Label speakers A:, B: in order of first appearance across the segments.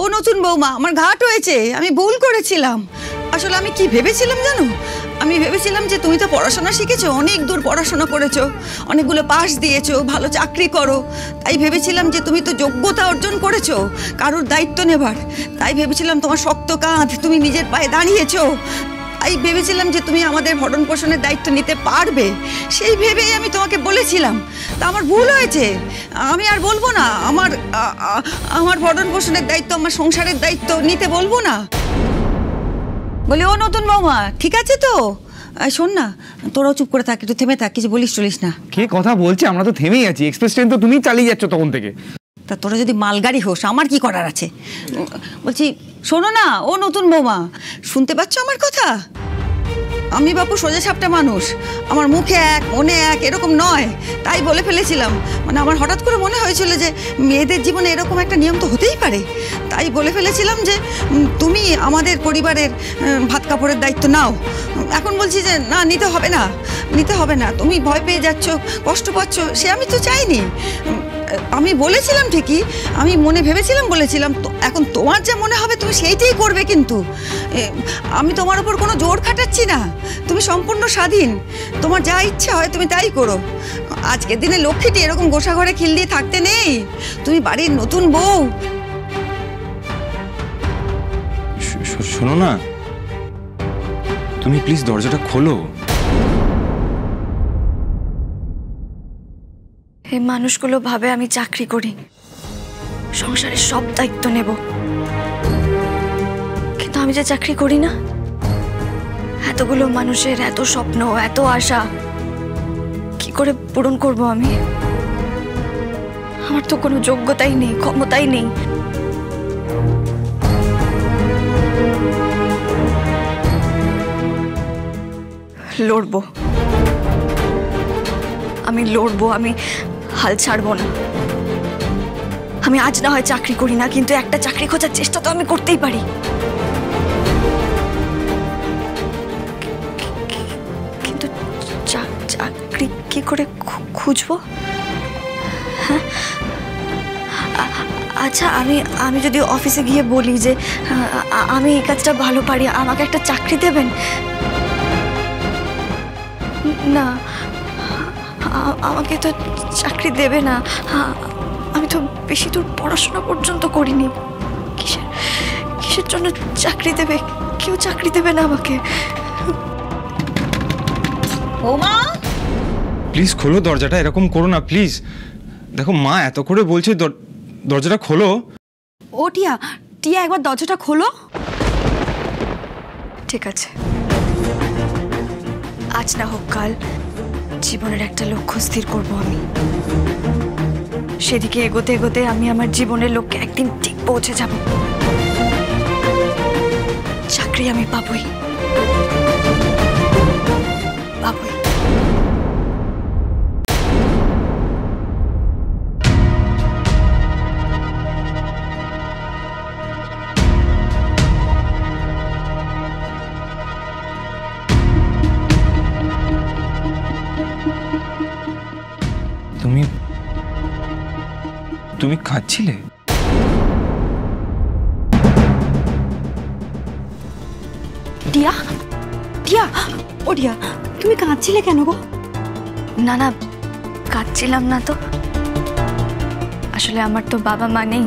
A: ও নতুন বৌমা, আমার ঘাট হয়েছে, আমি ভুল করেছিলাম। আসলে আমি কি ভেবেছিলাম জানো, আমি ভেবেছিলাম যে তুমি তো পড়াশোনা শিখেছো, অনেক দূর পড়াশোনা করেছো, অনেকগুলো পাস দিয়েছো, ভালো চাকরি করো, তাই ভেবেছিলাম যে তুমি তো যোগ্যতা অর্জন করেছো কারোর দায়িত্ব নেবার। তাই ভেবেছিলাম তোমার শক্ত কাঁধ, তুমি নিজের পায়ে দাঁড়িয়েছো, তাই ভেবেছিলাম যে তুমি আমাদের ভরণ পোষণের দায়িত্ব নিতে পারবে। সেই ভেবেই আমি তোমাকে বলেছিলাম। তা আমার ভুল হয়েছে, আমি আর বলবো না। আমার ভরণ পোষণের দায়িত্ব, আমার সংসারের দায়িত্ব নিতে বলবো না। বলি ও নতুন বৌমা, ঠিক আছে তো? শোন না, তোরাও চুপ করে থাক, একটু থেমে থাক, কিছু বলিস টলিস না।
B: কে কথা বলছে? আমরা তো থেমেই আছি, এক্সপ্রেস ট্রেন তো তুমি চালিয়ে যাচ্ছ তখন থেকে।
A: তা তোরা যদি মালগাড়ি হোস, আমার কি করার আছে? বলছি শোনো না ও নতুন বৌমা, শুনতে পাচ্ছ আমার কথা? আমি বাপু সোজা সাপটা মানুষ, আমার মুখে এক মনে এক এরকম নয়, তাই বলে ফেলেছিলাম। মানে আমার হঠাৎ করে মনে হয়েছিল যে মেয়েদের জীবনে এরকম একটা নিয়ম তো হতেই পারে, তাই বলে ফেলেছিলাম যে তুমি আমাদের পরিবারের ভাত কাপড়ের দায়িত্ব নাও। এখন বলছি যে না, নিতে হবে না, নিতে হবে না, তুমি ভয় পেয়ে যাচ্ছ, কষ্ট পাচ্ছ, সে আমি তো চাইনি। আমি বলেছিলাম ঠিকই, আমি মনে ভেবেছিলাম বলেছিলাম, এখন তোমার যা মনে হবে তুমি সেইটাই করবে, কিন্তু আমি তোমার উপর কোনো জোর খাটাচ্ছি না, তুমি সম্পূর্ণ স্বাধীন, তোমার যা ইচ্ছা হয় তুমি তাই করো। আজকের দিনে লক্ষ্মীটি এরকম গোসা ঘরে খিল দিয়ে থাকতে নেই, তুমি বাড়ির নতুন বউ।
B: শোনো না, তুমি প্লিজ দরজাটা খোলো।
C: এই মানুষগুলো ভাবে আমি চাকরি করি, সংসারের সব দায়িত্ব নেব, কিন্তু আমি যে চাকরি করি না, এতগুলো মানুষের এত স্বপ্ন, এত আশা কি করে পূরণ করব আমি? আমার তো কোনো যোগ্যতাই নেই, ক্ষমতাই নেই। লড়বো, আমি লড়বো, আমি হাল ছাড়বো না। আমি আজ না হয় চাকরি করি না, কিন্তু একটা চাকরি খোঁজার চেষ্টা তো আমি করতেই পারি। কিন্তু চাকরি কি করে খুঁজবো? হ্যাঁ, আচ্ছা, আমি যদি অফিসে গিয়ে বলি যে আমি এই কাজটা ভালো পারি, আমাকে একটা চাকরি দেবেন? না, আমাকে তো চাকরি দেবে না, আমি তো বেশি দূর পড়াশোনা পর্যন্ত করিনি। কিসের জন্য চাকরি দেবে? কেউ চাকরি দেবে না আমাকে।
A: বৌমা
B: প্লিজ খোলো দরজাটা, এরকম করো না প্লিজ। দেখো মা এত করে বলছে, দরজাটা খোলো।
C: ও টিয়া, টিয়া একবার দরজাটা খোলো। ঠিক আছে, আজ না হোক কাল জীবনের একটা লক্ষ্য স্থির করব আমি। সেদিকে এগোতে এগোতে আমি আমার জীবনের লক্ষ্যে একদিন ঠিক পৌঁছে যাব। চাকরি আমি পাবই, পাবই।
B: তুমি কাঁদছিলে?
C: টিয়া, টিয়া, ও টিয়া, তুমি কাঁদছিলে কেন গো? না না, কাঁদছিলাম না তো। আসলে আমার তো বাবা মা নেই,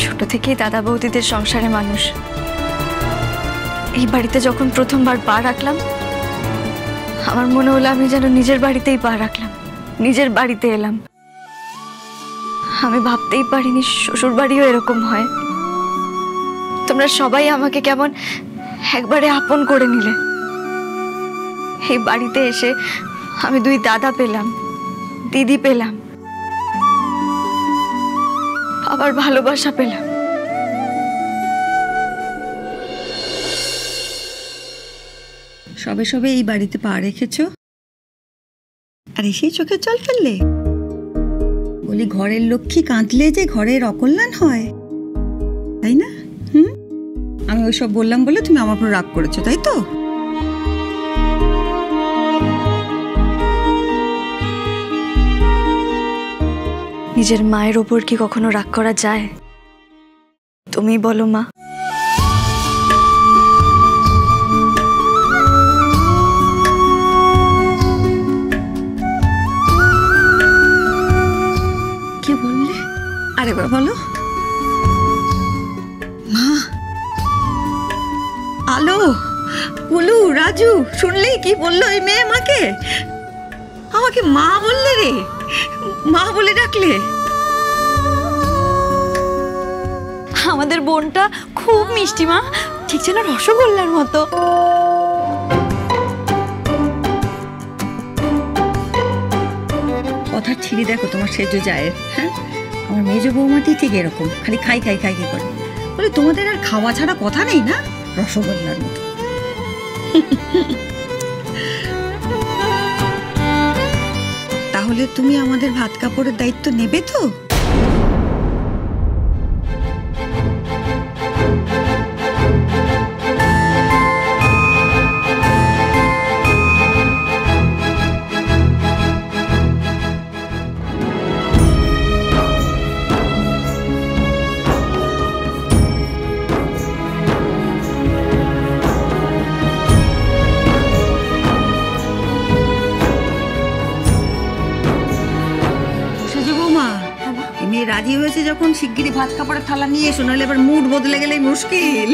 C: ছোট থেকেই দাদা বৌদিদের সংসারে মানুষ। এই বাড়িতে যখন প্রথমবার পা রাখলাম, আমার মনে হলো আমি যেন নিজের বাড়িতেই পা রাখলাম, নিজের বাড়িতে এলাম। আমি ভাবতেই পারিনি শ্বশুর বাড়িও এরকম হয়। তোমরা সবাই আমাকে কেমন একবারে আপন করে নিলে। এই বাড়িতে এসে আমি দুই দাদা পেলাম, দিদি পেলাম, আবার ভালোবাসা পেলাম।
A: সবে সবে এই বাড়িতে পা রেখেছো, আর এসেই চোখের জল ফেললে? বলি ঘরের লক্ষ্মী কাঁদলে যে ঘরের অকল্যাণ হয়, তাই না? আমি ওইসব বললাম বলে তুমি আমার উপর রাগ করেছো, তাই তো?
C: নিজের মায়ের ওপর কি কখনো রাগ করা যায়? তুমি বলো মা।
A: কি বললে? আরেকবার বলো। মা, আলো, কুলু, রাজু, শুনলেই কি বললো এই মেয়ে মাকে? আমাকে মা বললে রে, মা বলে ডাকলে।
C: আমাদের বোনটা খুব মিষ্টি মা, ঠিক যেন রসগোল্লার মতো।
A: কথা ছিঁড়ে দেখো তোমার সেজো জায়ের। হ্যাঁ, আমার মেজো বৌমাটি ঠিক এরকম, খালি খাই খাই খাই কি করে। বলে তোমাদের আর খাওয়া ছাড়া কথা নেই না, রসগোল্লার মতো। তাহলে তুমি আমাদের ভাত কাপড়ের দায়িত্ব নেবে তো? রাজি হয়েছে যখন শিগগিরই ভাত কাপড়ের থালা নিয়ে এসো, নাহলে এবার মুড বদলে গেলেই মুশকিল।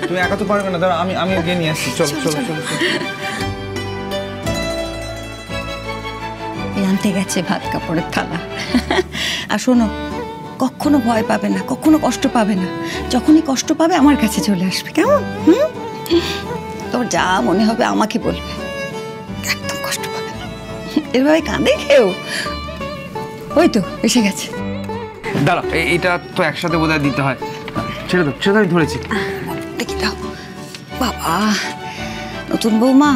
B: তুমি একা তো পারবে না, দাঁড়া আমি গিয়ে নিয়ে আসছি। চলো চলো চলো।
A: আনতে গেছে ভাত কাপড়ের থালা। আর শোনো, কখনো ভয় পাবে না, কখনো কষ্ট পাবে না। যখনই কষ্ট পাবে আমার কাছে চলে আসবে, কেমন? তোর যা মনে হবে আমাকে বলবে, একদম কষ্ট পাবে না। এভাবে কাঁদে খেও। ওই তো এসে গেছে।
B: দাঁড়া, এটা তো একসাথে বোধহয় দিতে হয়। ছেড়ে দাও, ছেড়ে দাও, আমি ধরেছি।
A: দেখি দাও। বাবা, নতুন বৌমা,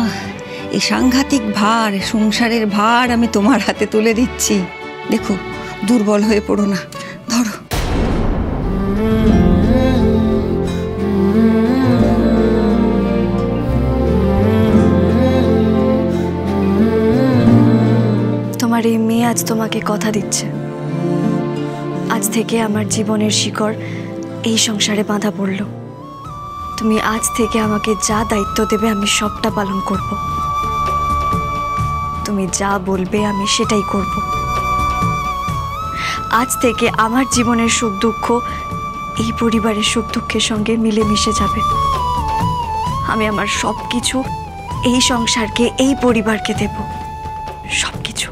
A: এই সাংঘাতিক ভার, সংসারের ভার আমি তোমার হাতে তুলে দিচ্ছি। দেখো, দুর্বল হয়ে পড়ো না, ধরো।
C: তোমার এই মেয়ে আজ তোমাকে কথা দিচ্ছে, আজ থেকে আমার জীবনের শিকড় এই সংসারে বাঁধা পড়ল। তুমি আজ থেকে আমাকে যা দায়িত্ব দেবে আমি সবটা পালন করব। তুমি যা বলবে আমি সেটাই করব। আজ থেকে আমার জীবনের সুখ দুঃখ এই পরিবারের সুখ দুঃখের সঙ্গে মিলেমিশে যাবে। আমি আমার সব কিছু এই সংসারকে, এই পরিবারকে দেব, সবকিছু।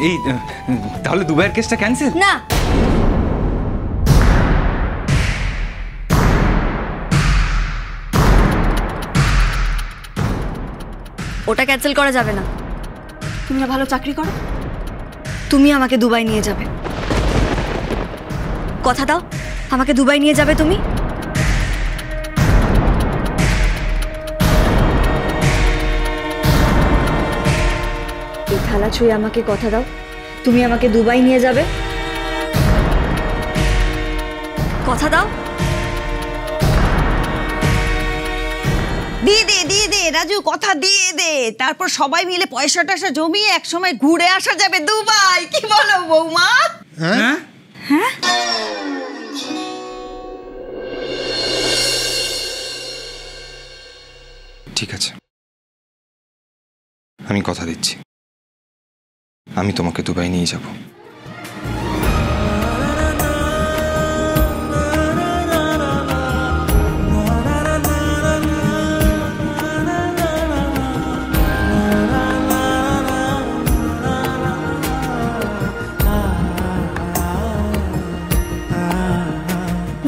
B: এই তাহলে দুবাইয়ের কেসটা ক্যান্সেল?
C: না, ওটা ক্যান্সেল করা যাবে না। তুমি না ভালো চাকরি করো, তুমি আমাকে দুবাই নিয়ে যাবে। কথা দাও, আমাকে দুবাই নিয়ে যাবে তুমি। এই থালা ছুঁয়ে আমাকে কথা দাও, তুমি আমাকে দুবাই নিয়ে যাবে। কথা দাও।
A: দিয়ে দে রাজু, কথা দিয়ে দে। তারপর সবাই মিলে পয়সা টয়সা জমিয়ে একসময় ঘুরে আসা যাবে দুবাই। কি বলো বৌমা?
B: হ্যাঁ
C: হ্যাঁ,
B: ঠিক আছে, আমি কথা দিচ্ছি, আমি তোমাকে দুবাই নিয়ে যাব।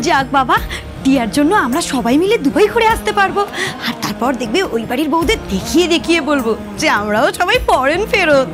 C: যাক বাবা, টিয়ার জন্য আমরা সবাই মিলে দুবাই ঘুরে আসতে পারবো। আর তারপর দেখবে ওই বাড়ির বউদের দেখিয়ে দেখিয়ে বলবো যে আমরাও সবাই ফরেন ফেরত।